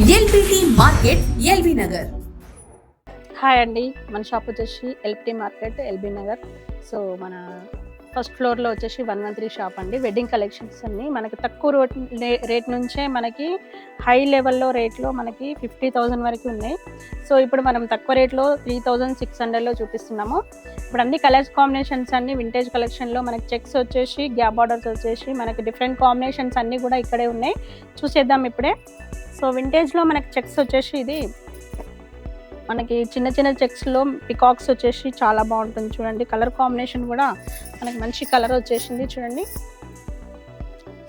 LBT market LB Nagar. Hi అండి, మన shop వచ్చేసి LBT market LB Nagar. So మన ఫస్ట్ ఫ్లోర్లో వచ్చేసి 113 షాప్ అండి. వెడ్డింగ్ కలెక్షన్స్ అన్ని మనకి తక్కువ రేట్ నుంచే మనకి హై లెవెల్లో రేట్లో మనకి 50,000 వరకు ఉన్నాయి. సో ఇప్పుడు మనం తక్కువ రేట్లో 3,600లో చూపిస్తున్నాము. ఇప్పుడు అన్ని కలర్స్ కాంబినేషన్స్ అన్ని వింటేజ్ కలెక్షన్లో మనకి చెక్స్ వచ్చేసి గ్యాప్ బార్డర్స్ వచ్చేసి మనకి డిఫరెంట్ కాంబినేషన్స్ అన్నీ కూడా ఇక్కడే ఉన్నాయి. చూసేద్దాం ఇప్పుడే. సో వింటేజ్లో మనకి చెక్స్ వచ్చేసి ఇది మనకి చిన్న చిన్న చెక్స్లో పికాక్స్ వచ్చేసి చాలా బాగుంటుంది. చూడండి కలర్ కాంబినేషన్ కూడా మనకి మంచి కలర్ వచ్చేసింది చూడండి.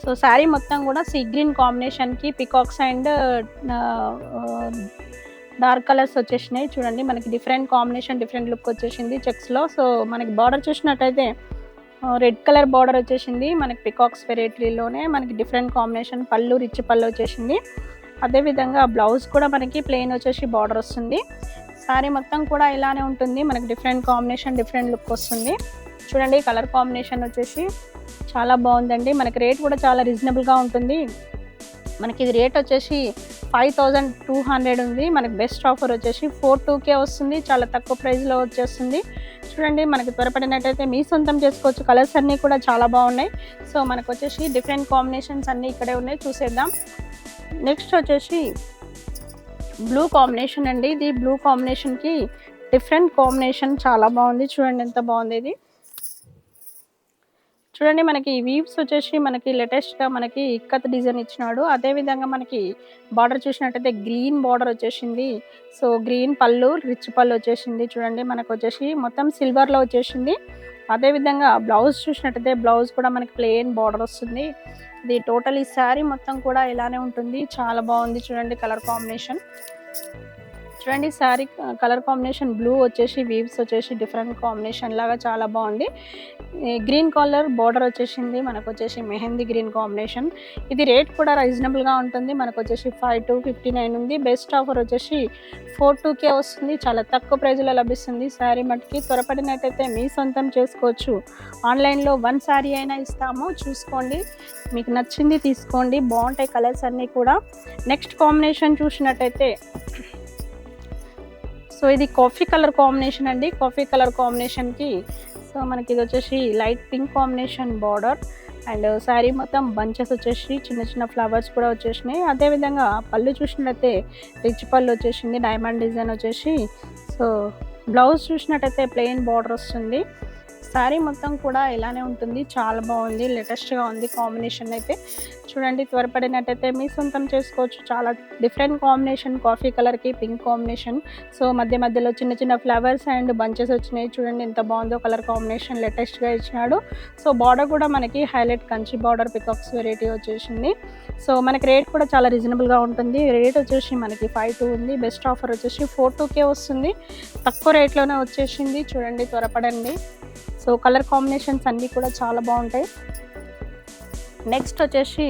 సో శారీ మొత్తం కూడా సీ గ్రీన్ కాంబినేషన్కి పికాక్స్ అండ్ డార్క్ కలర్స్ వచ్చేసినాయి. చూడండి మనకి డిఫరెంట్ కాంబినేషన్ డిఫరెంట్ లుక్ వచ్చేసింది చెక్స్లో. సో మనకి బార్డర్ చూసినట్టయితే రెడ్ కలర్ బార్డర్ వచ్చేసింది. మనకి పికాక్స్ వెరైటీలోనే మనకి డిఫరెంట్ కాంబినేషన్ పళ్ళు రిచ్ పళ్ళు వచ్చేసింది. అదేవిధంగా బ్లౌజ్ కూడా మనకి ప్లెయిన్ వచ్చేసి బార్డర్ వస్తుంది. శారీ మొత్తం కూడా ఇలానే ఉంటుంది. మనకి డిఫరెంట్ కాంబినేషన్ డిఫరెంట్ లుక్ వస్తుంది. చూడండి కలర్ కాంబినేషన్ వచ్చేసి చాలా బాగుందండి. మనకి రేట్ కూడా చాలా రీజనబుల్గా ఉంటుంది. మనకి ఇది రేట్ వచ్చేసి 5,200 ఉంది. మనకి బెస్ట్ ఆఫర్ వచ్చేసి 42K వస్తుంది. చాలా తక్కువ ప్రైస్లో వచ్చేస్తుంది. చూడండి మనకి త్వరపడినట్టయితే మీ సొంతం చేసుకోవచ్చు. కలర్స్ అన్నీ కూడా చాలా బాగున్నాయి. సో మనకు వచ్చేసి డిఫరెంట్ కాంబినేషన్స్ అన్నీ ఇక్కడే ఉన్నాయి. చూసేద్దాం. నెక్స్ట్ వచ్చేసి బ్లూ కాంబినేషన్ అండి. ఇది బ్లూ కాంబినేషన్కి డిఫరెంట్ కాంబినేషన్ చాలా బాగుంది. చూడండి ఎంత బాగుంది ఇది. చూడండి మనకి వీవ్స్ వచ్చేసి మనకి లేటెస్ట్గా మనకి ఇక్కత్ డిజైన్ ఇచ్చినాడు. అదేవిధంగా మనకి బార్డర్ చూసినట్టయితే గ్రీన్ బార్డర్ వచ్చేసింది. సో గ్రీన్ పళ్ళు రిచ్ పళ్ళు వచ్చేసింది. చూడండి మనకు వచ్చేసి మొత్తం సిల్వర్లో వచ్చేసింది. అదేవిధంగా బ్లౌజ్ చూసినట్టయితే బ్లౌజ్ కూడా మనకి ప్లెయిన్ బార్డర్ వస్తుంది. ఇది టోటల్ ఈ శారీ మొత్తం కూడా ఇలానే ఉంటుంది. చాలా బాగుంది. చూడండి కలర్ కాంబినేషన్. చూడండి శారీ కలర్ కాంబినేషన్ బ్లూ వచ్చేసి వీవ్స్ వచ్చేసి డిఫరెంట్ కాంబినేషన్ లాగా చాలా బాగుంది. గ్రీన్ కలర్ బార్డర్ వచ్చేసింది. మనకు వచ్చేసి మెహందీ గ్రీన్ కాంబినేషన్. ఇది రేట్ కూడా రీజనబుల్గా ఉంటుంది. మనకు వచ్చేసి 5,259 ఉంది. బెస్ట్ ఆఫర్ వచ్చేసి 42K వస్తుంది. చాలా తక్కువ ప్రైజ్లో లభిస్తుంది. శారీ మటుకి త్వరపడినట్టయితే మీ సొంతం చేసుకోవచ్చు. ఆన్లైన్లో 1 శారీ అయినా ఇస్తాము, చూసుకోండి. మీకు నచ్చింది తీసుకోండి. బాగుంటాయి కలర్స్ అన్నీ కూడా. నెక్స్ట్ కాంబినేషన్ చూసినట్టయితే సో ఇది కాఫీ కలర్ కాంబినేషన్ అండి. కాఫీ కలర్ కాంబినేషన్కి సో మనకి ఇది వచ్చేసి light pink combination border and sari మొత్తం బంచెస్ వచ్చేసి చిన్న చిన్న ఫ్లవర్స్ కూడా వచ్చేసినాయి. అదేవిధంగా పళ్ళు చూసినట్టయితే రిచ్ పళ్ళు వచ్చేసింది. డైమండ్ డిజైన్ వచ్చేసి సో బ్లౌజ్ చూసినట్టయితే ప్లెయిన్ బార్డర్ వస్తుంది. శారీ మొత్తం కూడా ఇలానే ఉంటుంది. చాలా బాగుంది. లేటెస్ట్గా ఉంది కాంబినేషన్ అయితే. చూడండి త్వరపడినట్టయితే మీ సొంతం చేసుకోవచ్చు. చాలా డిఫరెంట్ కాంబినేషన్ కాఫీ కలర్కి పింక్ కాంబినేషన్. సో మధ్య మధ్యలో చిన్న చిన్న ఫ్లవర్స్ అండ్ బంచెస్ వచ్చినాయి. చూడండి ఎంత బాగుందో కలర్ కాంబినేషన్ లేటెస్ట్గా ఇచ్చినాడు. సో బార్డర్ కూడా మనకి highlight Kanchi border peacocks variety వచ్చేసింది. సో మనకి రేట్ కూడా చాలా రీజనబుల్గా ఉంటుంది. రేట్ వచ్చేసి మనకి 5,200 ఉంది. బెస్ట్ ఆఫర్ వచ్చేసి 42K వస్తుంది. తక్కువ రేట్లోనే వచ్చేసింది. చూడండి త్వరపడండి. సో కలర్ కాంబినేషన్స్ అన్నీ కూడా చాలా బాగుంటాయి. నెక్స్ట్ వచ్చేసి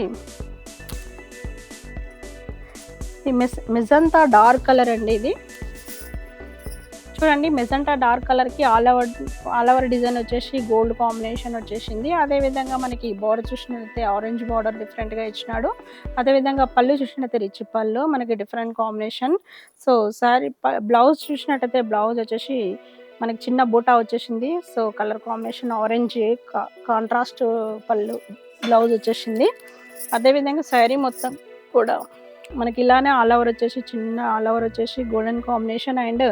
ఈ మెజంతా డార్క్ కలర్ అండి. ఇది చూడండి మెజంతా డార్క్ కలర్కి ఆల్ ఓవర్ డిజైన్ వచ్చేసి గోల్డ్ కాంబినేషన్ వచ్చేసింది. అదేవిధంగా మనకి బార్డర్ చూసినట్లయితే ఆరెంజ్ బార్డర్ డిఫరెంట్గా ఇచ్చినాడు. అదేవిధంగా పళ్ళు చూసినట్లయితే రిచ్ పళ్ళు మనకి different combination. So sari blouse చూసినట్టయితే బ్లౌజ్ వచ్చేసి మనకి చిన్న బూటా వచ్చేసింది. So colour combination orange contrast పళ్ళు బ్లౌజ్ వచ్చేసింది. అదేవిధంగా శారీ మొత్తం కూడా మనకి ఇలానే ఆల్ ఓవర్ వచ్చేసి చిన్న ఆల్ ఓవర్ వచ్చేసి golden combination and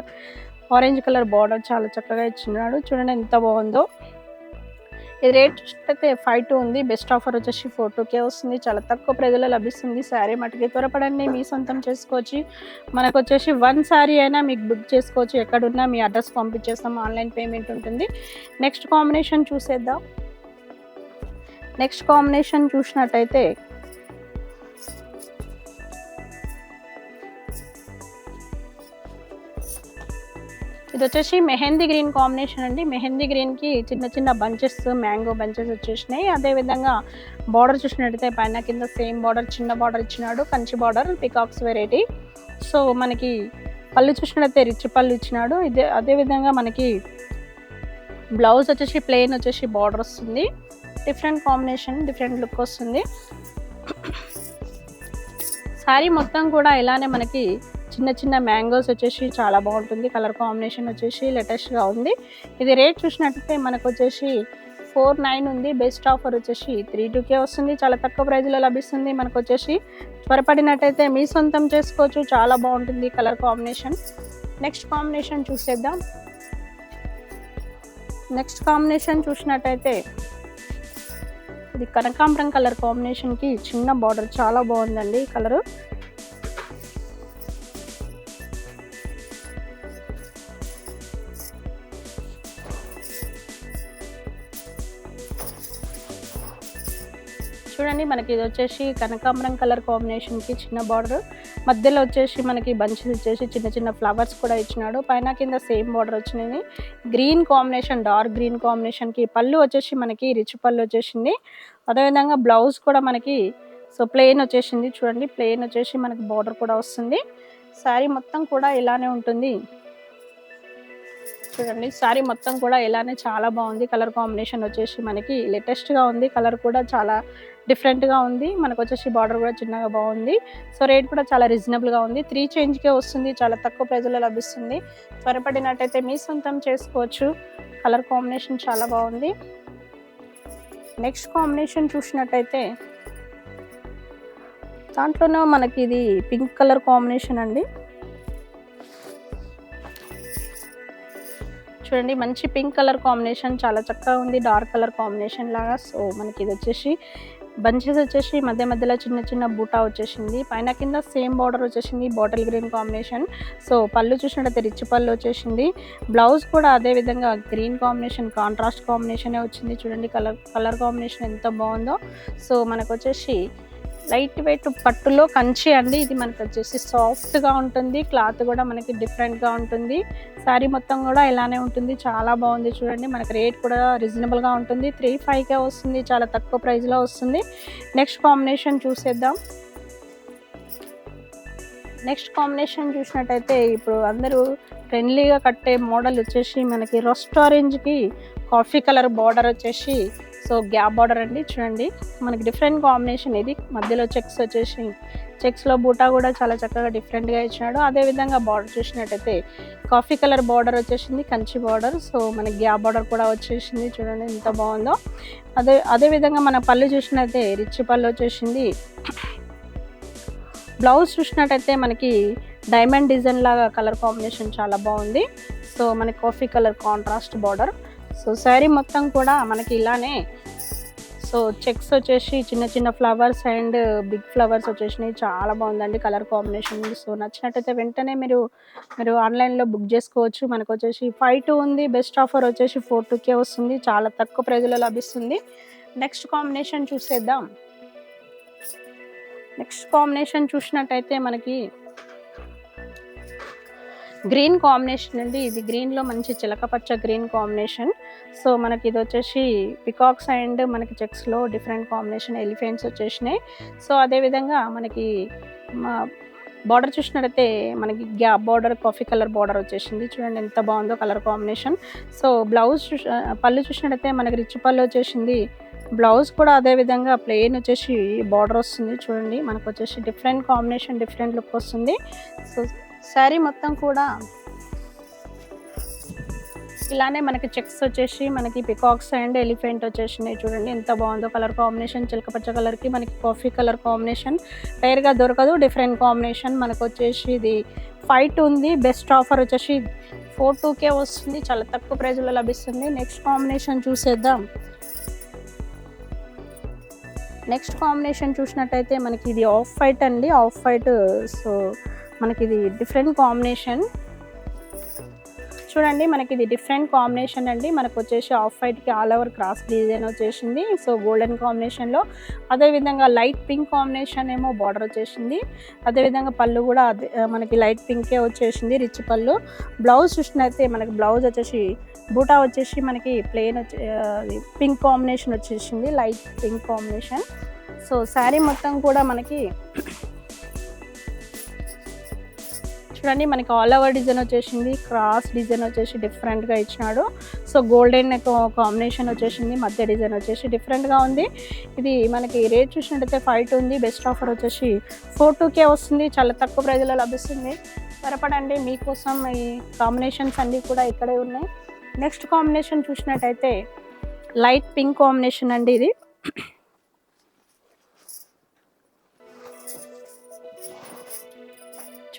orange colour border చాలా చక్కగా ఇచ్చినాడు. చూడండి ఎంత బాగుందో. ఇది రేట్ చూసినట్టయితే 5,200 ఉంది. బెస్ట్ ఆఫర్ వచ్చేసి 42K వస్తుంది. చాలా తక్కువ ప్రైజ్లో లభిస్తుంది. శారీ మటుకి త్వరపడండి మీ సొంతం చేసుకోవచ్చు. మనకు వచ్చేసి 1 శారీ అయినా మీకు బుక్ చేసుకోవచ్చు. ఎక్కడున్నా మీ అడ్రస్ పంపించేస్తాం. ఆన్లైన్ పేమెంట్ ఉంటుంది. నెక్స్ట్ కాంబినేషన్ చూసేద్దాం. నెక్స్ట్ కాంబినేషన్ చూసినట్టయితే ఇది వచ్చేసి మెహందీ గ్రీన్ కాంబినేషన్ అండి. మెహందీ గ్రీన్కి చిన్న చిన్న బంచెస్ మ్యాంగో బంచెస్ వచ్చేసినాయి. అదేవిధంగా బార్డర్ చూసినట్టయితే పైన కింద సేమ్ బార్డర్ చిన్న బార్డర్ ఇచ్చినాడు. Kanchi border peacocks variety. So మనకి పళ్ళు చూసినట్టయితే రిచ్ పళ్ళు ఇచ్చినాడు. అదేవిధంగా మనకి బ్లౌజ్ వచ్చేసి ప్లెయిన్ వచ్చేసి బార్డర్ వస్తుంది. డిఫరెంట్ కాంబినేషన్ డిఫరెంట్ లుక్ వస్తుంది. సో శారీ మొత్తం కూడా ఇలానే మనకి చిన్న చిన్న మ్యాంగోస్ వచ్చేసి చాలా బాగుంటుంది. కలర్ కాంబినేషన్ వచ్చేసి లేటెస్ట్గా ఉంది. ఇది రేట్ చూసినట్టయితే మనకు వచ్చేసి 49 ఉంది. బెస్ట్ ఆఫర్ వచ్చేసి 32K వస్తుంది. చాలా తక్కువ ప్రైజ్లో లభిస్తుంది. మనకు వచ్చేసి త్వరపడినట్టయితే మీ సొంతం చేసుకోవచ్చు. చాలా బాగుంటుంది కలర్ కాంబినేషన్. నెక్స్ట్ కాంబినేషన్ చూసేద్దాం. నెక్స్ట్ కాంబినేషన్ చూసినట్టయితే ఇది కనకాంబరం కలర్ కాంబినేషన్కి చిన్న బార్డర్ చాలా బాగుందండి ఈ కలరు. చూడండి మనకి ఇది వచ్చేసి కనకాంబరం కలర్ కాంబినేషన్కి చిన్న బార్డర్, మధ్యలో వచ్చేసి మనకి బంచెస్ వచ్చేసి చిన్న చిన్న ఫ్లవర్స్ కూడా ఇచ్చినాడు. పైన కింద సేమ్ బార్డర్ వచ్చినాయి. గ్రీన్ కాంబినేషన్, డార్క్ గ్రీన్ కాంబినేషన్కి పళ్ళు వచ్చేసి మనకి రిచ్ పళ్ళు వచ్చేసింది. అదేవిధంగా బ్లౌజ్ కూడా మనకి ప్లెయిన్ వచ్చేసింది. చూడండి ప్లెయిన్ వచ్చేసి మనకి బార్డర్ కూడా వస్తుంది. శారీ మొత్తం కూడా ఇలానే ఉంటుంది. చూడండి శారీ మొత్తం కూడా ఇలానే చాలా బాగుంది. కలర్ కాంబినేషన్ వచ్చేసి మనకి లేటెస్ట్గా ఉంది. కలర్ కూడా చాలా డిఫరెంట్గా ఉంది. మనకు వచ్చేసి బార్డర్ కూడా చిన్నగా బాగుంది. రేట్ కూడా చాలా రీజనబుల్గా ఉంది. 3 చేంజ్కే వస్తుంది. చాలా తక్కువ ప్రైజ్లో లభిస్తుంది. త్వరపడినట్టయితే మీ సొంతం చేసుకోవచ్చు. కలర్ కాంబినేషన్ చాలా బాగుంది. నెక్స్ట్ కాంబినేషన్ చూసినట్టయితే దాంట్లోనే మనకి ఇది పింక్ కలర్ కాంబినేషన్ అండి. చూడండి మంచి పింక్ కలర్ కాంబినేషన్ చాలా చక్కగా ఉంది. డార్క్ కలర్ కాంబినేషన్ లాగా. మనకి ఇది వచ్చేసి బంచెస్ వచ్చేసి మధ్య మధ్యలో చిన్న చిన్న బూటా వచ్చేసింది. పైన కింద సేమ్ బార్డర్ వచ్చేసింది. Bottle green combination. పళ్ళు చూసినట్టయితే రిచ్ పళ్ళు వచ్చేసింది. బ్లౌజ్ కూడా అదే విధంగా గ్రీన్ కాంబినేషన్, కాంట్రాస్ట్ కాంబినేషనే వచ్చింది. చూడండి కలర్ కాంబినేషన్ ఎంత బాగుందో. మనకు వచ్చేసి లైట్ వెయిట్ పట్టులో కంచి అండి. ఇది మనకు వచ్చేసి సాఫ్ట్గా ఉంటుంది. క్లాత్ కూడా మనకి డిఫరెంట్గా ఉంటుంది. శారీ మొత్తం కూడా ఇలానే ఉంటుంది. చాలా బాగుంది. చూడండి మనకి రేట్ కూడా రీజనబుల్గా ఉంటుంది. 35K వస్తుంది. చాలా తక్కువ ప్రైస్లో వస్తుంది. నెక్స్ట్ కాంబినేషన్ చూసేద్దాం. నెక్స్ట్ కాంబినేషన్ చూసినట్టయితే ఇప్పుడు అందరూ ట్రెండ్లీగా కట్టే మోడల్ వచ్చేసి మనకి రస్ట్ ఆరెంజ్కి కాఫీ కలర్ బార్డర్ వచ్చేసి గ్యాప్ బార్డర్ అండి. చూడండి మనకి డిఫరెంట్ కాంబినేషన్. ఇది మధ్యలో చెక్స్ వచ్చేసి చెక్స్లో బూటా కూడా చాలా చక్కగా డిఫరెంట్గా ఇచ్చినాడు. అదేవిధంగా బార్డర్ చూసినట్టయితే కాఫీ కలర్ బార్డర్ వచ్చేసింది, కంచి బార్డర్. మనకి గ్యాప్ బార్డర్ కూడా వచ్చేసింది. చూడండి ఎంత బాగుందో. అదేవిధంగా మన పళ్ళు చూసినట్టయితే రిచ్ పళ్ళు వచ్చేసింది. బ్లౌజ్ చూసినట్టయితే మనకి డైమండ్ డిజైన్ లాగా కలర్ కాంబినేషన్ చాలా బాగుంది. మనకి coffee colour contrast border. Sari మొత్తం కూడా మనకి ఇలానే చెక్స్ వచ్చేసి చిన్న చిన్న ఫ్లవర్స్ అండ్ బిగ్ ఫ్లవర్స్ వచ్చేసినాయి. చాలా బాగుందండి కలర్ కాంబినేషన్. నచ్చినట్టయితే వెంటనే మీరు ఆన్లైన్లో బుక్ చేసుకోవచ్చు. మనకు వచ్చేసి 52 ఉంది. బెస్ట్ ఆఫర్ వచ్చేసి 42K వస్తుంది. చాలా తక్కువ ప్రైజ్లో లభిస్తుంది. నెక్స్ట్ కాంబినేషన్ చూసేద్దాం. నెక్స్ట్ కాంబినేషన్ చూసినట్టయితే మనకి గ్రీన్ కాంబినేషన్ అండి. ఇది గ్రీన్లో మంచి చిలక పచ్చ గ్రీన్ కాంబినేషన్. మనకి ఇది వచ్చేసి పికాక్స్ అండ్ మనకి చెక్స్లో డిఫరెంట్ కాంబినేషన్ ఎలిఫెంట్స్ వచ్చేసినాయి. అదేవిధంగా మనకి బార్డర్ చూసినట్టయితే మనకి gap border, coffee colour border వచ్చేసింది. చూడండి ఎంత బాగుందో కలర్ కాంబినేషన్. బ్లౌజ్ పళ్ళు చూసినట్టయితే మనకి రిచ్ పళ్ళు వచ్చేసింది. బ్లౌజ్ కూడా అదేవిధంగా ప్లెయిన్ వచ్చేసి బార్డర్ వస్తుంది. చూడండి మనకు వచ్చేసి డిఫరెంట్ కాంబినేషన్, డిఫరెంట్ లుక్ వస్తుంది. శారీ మొత్తం కూడా ఇలానే మనకి చెక్స్ వచ్చేసి మనకి పికాక్స్ అండ్ ఎలిఫెంట్ వచ్చేసినాయి. చూడండి ఎంత బాగుందో కలర్ కాంబినేషన్. చిలకపచ్చ కలర్కి మనకి కాఫీ కలర్ కాంబినేషన్ రేర్గా దొరకదు. Different combination. మనకు వచ్చేసి ఇది 52 ఉంది. బెస్ట్ ఆఫర్ వచ్చేసి 42K వస్తుంది. చాలా తక్కువ ప్రైజ్లో లభిస్తుంది. నెక్స్ట్ కాంబినేషన్ చూసేద్దాం. నెక్స్ట్ కాంబినేషన్ చూసినట్టయితే మనకి ఇది ఆఫ్ వైట్ అండి. Off white. మనకి ఇది డిఫరెంట్ కాంబినేషన్. చూడండి మనకి ఇది డిఫరెంట్ కాంబినేషన్ అండి. మనకు వచ్చేసి ఆఫ్ వైట్కి ఆల్ ఓవర్ క్రాస్ డిజైన్ వచ్చేసింది. గోల్డెన్ కాంబినేషన్లో. అదేవిధంగా లైట్ పింక్ కాంబినేషన్ ఏమో బార్డర్ వచ్చేసింది. అదేవిధంగా పళ్ళు కూడా మనకి లైట్ పింకే వచ్చేసింది, రిచ్ పళ్ళు. బ్లౌజ్ చూసినట్టయితే మనకి బ్లౌజ్ వచ్చేసి బూటా వచ్చేసి మనకి ప్లెయిన్ పింక్ కాంబినేషన్ వచ్చేసింది, లైట్ పింక్ కాంబినేషన్. శారీ మొత్తం కూడా మనకి చూడండి మనకి ఆల్ ఓవర్ డిజైన్ వచ్చేసింది, క్రాస్ డిజైన్ వచ్చేసి డిఫరెంట్గా ఇచ్చినాడు. సో గోల్డెన్ కాంబినేషన్ వచ్చేసింది, మధ్య డిజైన్ వచ్చేసి డిఫరెంట్గా ఉంది. ఇది మనకి రేట్ చూసినట్టయితే 5 ఉంది. బెస్ట్ ఆఫర్ వచ్చేసి 42K వస్తుంది. చాలా తక్కువ ప్రైజ్లో లభిస్తుంది. త్వరపడండి, మీకోసం ఈ కాంబినేషన్స్ అన్నీ కూడా ఇక్కడే ఉన్నాయి. నెక్స్ట్ కాంబినేషన్ చూసినట్టయితే లైట్ పింక్ కాంబినేషన్ అండి. ఇది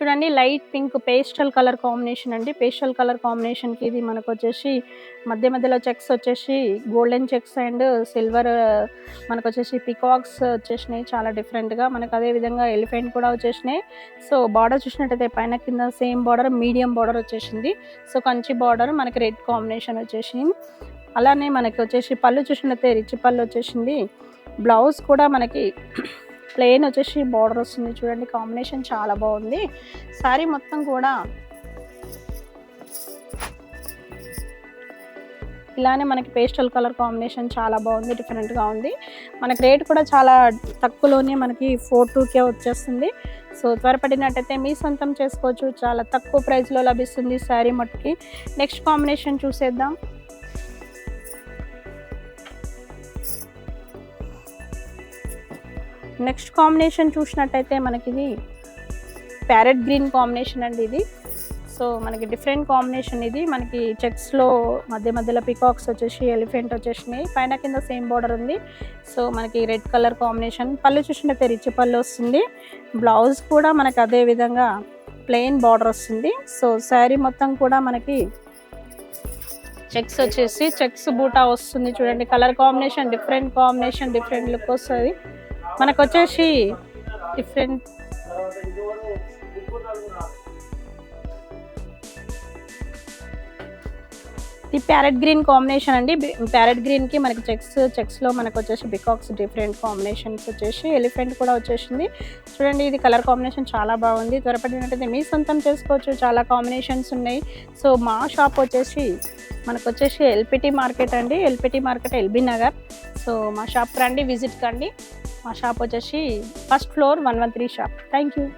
చూడండి light pink pastel colour combination అండి. పేస్టల్ కలర్ కాంబినేషన్కి ఇది మనకు వచ్చేసి మధ్యలో చెక్స్ వచ్చేసి గోల్డెన్ చెక్స్ అండ్ సిల్వర్ మనకు వచ్చేసి పికాక్స్ వచ్చేసినాయి చాలా డిఫరెంట్గా. మనకు అదేవిధంగా ఎలిఫెంట్ కూడా వచ్చేసినాయి. సో బార్డర్ చూసినట్టయితే పైన కింద సేమ్ బార్డర్, మీడియం బార్డర్ వచ్చేసింది. సో కంచి బార్డర్ మనకి రెడ్ కాంబినేషన్ వచ్చేసింది. అలానే మనకి వచ్చేసి పళ్ళు చూసినట్టయితే రిచ్ పళ్ళు వచ్చేసింది. బ్లౌజ్ కూడా మనకి ప్లెయిన్ వచ్చేసి బార్డర్ వస్తుంది. చూడండి కాంబినేషన్ చాలా బాగుంది. శారీ మొత్తం కూడా ఇలానే మనకి పేస్టల్ కలర్ కాంబినేషన్ చాలా బాగుంది, డిఫరెంట్గా ఉంది. మనకి రేట్ కూడా చాలా తక్కువలోనే మనకి 42K వచ్చేస్తుంది. సో త్వరపడినట్టయితే మీ సొంతం చేసుకోవచ్చు, చాలా తక్కువ ప్రైస్లో లభిస్తుంది శారీ మట్టుకి. నెక్స్ట్ కాంబినేషన్ చూసేద్దాం. నెక్స్ట్ కాంబినేషన్ చూసినట్టయితే మనకి ఇది ప్యారెట్ గ్రీన్ కాంబినేషన్ అండి. ఇది సో మనకి డిఫరెంట్ కాంబినేషన్. ఇది మనకి చెక్స్లో మధ్యలో పికాక్స్ వచ్చేసి ఎలిఫెంట్ వచ్చేసినాయి. పైన కింద సేమ్ బార్డర్ ఉంది. సో మనకి రెడ్ కలర్ కాంబినేషన్. పళ్ళు చూసినట్టయితే రిచ్ పళ్ళు వస్తుంది. బ్లౌజ్ కూడా మనకి అదే విధంగా ప్లెయిన్ బార్డర్ వస్తుంది. సో శారీ మొత్తం కూడా మనకి చెక్స్ వచ్చేసి చెక్స్ బూటా వస్తుంది. చూడండి colour combination different combination, different look వస్తుంది. మనకు వచ్చేసి డిఫరెంట్ ఇది ప్యారెట్ గ్రీన్ కాంబినేషన్ అండి. ప్యారెట్ గ్రీన్కి మనకి చెక్స్లో మనకు వచ్చేసి బికాక్స్ డిఫరెంట్ కాంబినేషన్స్ వచ్చేసి ఎలిఫెంట్ కూడా వచ్చేసింది. చూడండి ఇది కలర్ కాంబినేషన్ చాలా బాగుంది. త్వరపడినట్టయితే మీ సొంతం చేసుకోవచ్చు, చాలా కాంబినేషన్స్ ఉన్నాయి. సో మా షాప్ వచ్చేసి మనకు వచ్చేసి ఎల్పిటి మార్కెట్ అండి. LPT market LB Nagar. So మా షాప్కి రండి, విజిట్ కండి. మా షాప్ వచ్చేసి first floor 113 shop. Thank you.